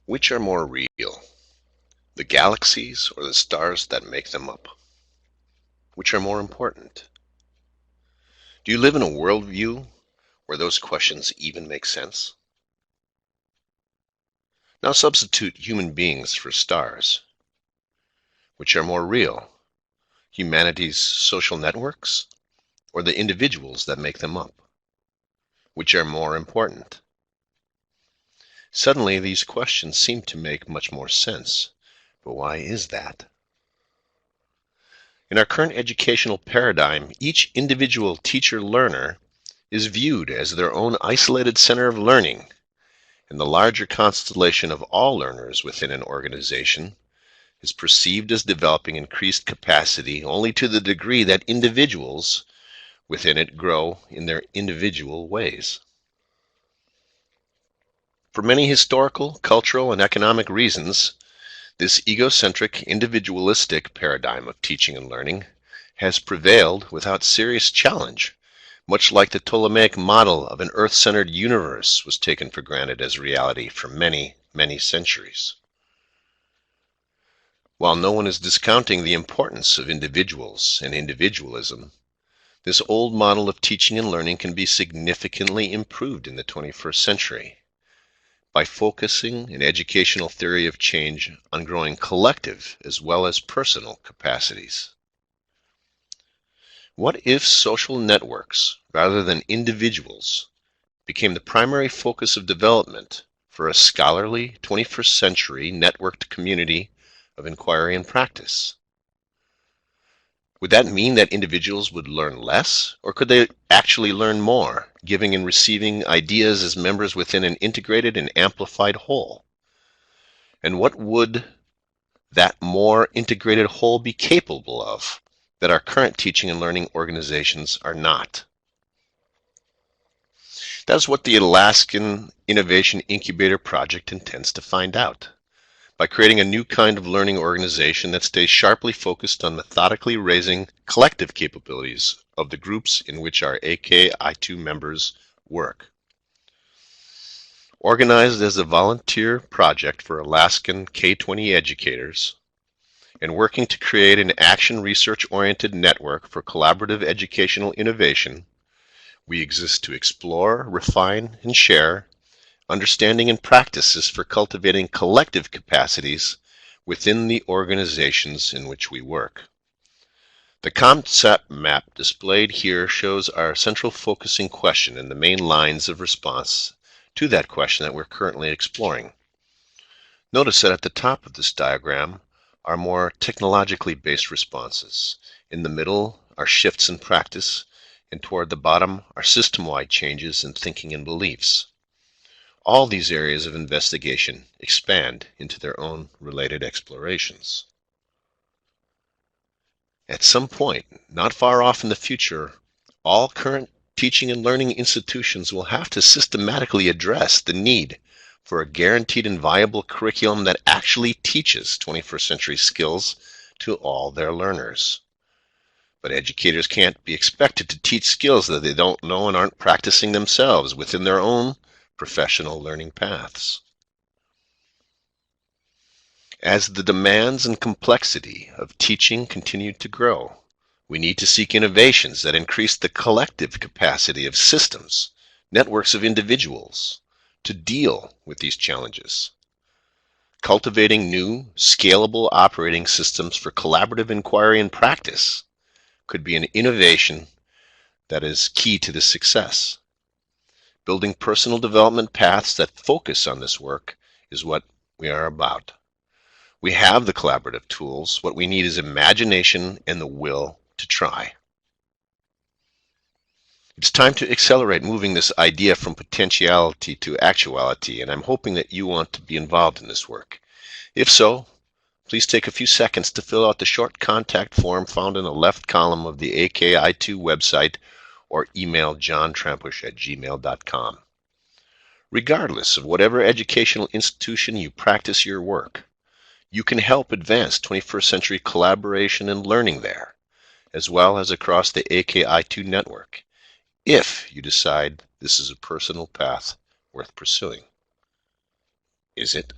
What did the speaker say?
Which are more real, the galaxies or the stars that make them up? Which are more important? Do you live in a worldview where those questions even make sense? Now substitute human beings for stars. Which are more real, humanity's social networks or the individuals that make them up? Which are more important? Suddenly, these questions seem to make much more sense. But why is that? In our current educational paradigm, each individual teacher-learner is viewed as their own isolated center of learning, and the larger constellation of all learners within an organization is perceived as developing increased capacity only to the degree that individuals within it grow in their individual ways. For many historical, cultural, and economic reasons, this egocentric, individualistic paradigm of teaching and learning has prevailed without serious challenge, much like the Ptolemaic model of an earth-centered universe was taken for granted as reality for many, many centuries. While no one is discounting the importance of individuals and individualism, this old model of teaching and learning can be significantly improved in the 21st century by focusing an educational theory of change on growing collective as well as personal capacities. What if social networks, rather than individuals, became the primary focus of development for a scholarly 21st century networked community of inquiry and practice? Would that mean that individuals would learn less, or could they actually learn more, giving and receiving ideas as members within an integrated and amplified whole? And what would that more integrated whole be capable of that our current teaching and learning organizations are not? That's what the Alaskan Innovation Incubator Project intends to find out, by creating a new kind of learning organization that stays sharply focused on methodically raising collective capabilities of the groups in which our AKI2 members work. Organized as a volunteer project for Alaskan K-20 educators, and working to create an action research-oriented network for collaborative educational innovation, we exist to explore, refine, and share understanding and practices for cultivating collective capacities within the organizations in which we work. The concept map displayed here shows our central focusing question and the main lines of response to that question that we're currently exploring. Notice that at the top of this diagram are more technologically based responses. In the middle are shifts in practice, and toward the bottom are system-wide changes in thinking and beliefs. All these areas of investigation expand into their own related explorations. At some point, not far off in the future, all current teaching and learning institutions will have to systematically address the need for a guaranteed and viable curriculum that actually teaches 21st century skills to all their learners. But educators can't be expected to teach skills that they don't know and aren't practicing themselves within their own professional learning paths. As the demands and complexity of teaching continue to grow, we need to seek innovations that increase the collective capacity of systems, networks of individuals, to deal with these challenges. Cultivating new, scalable operating systems for collaborative inquiry and practice could be an innovation that is key to this success. Building personal development paths that focus on this work is what we are about. We have the collaborative tools. What we need is imagination and the will to try. It's time to accelerate moving this idea from potentiality to actuality, and I'm hoping that you want to be involved in this work. If so, please take a few seconds to fill out the short contact form found in the left column of the AKI2 website, or email johntrambush@gmail.com. Regardless of whatever educational institution you practice your work, you can help advance 21st century collaboration and learning there, as well as across the AKI2 network, if you decide this is a personal path worth pursuing. Is it?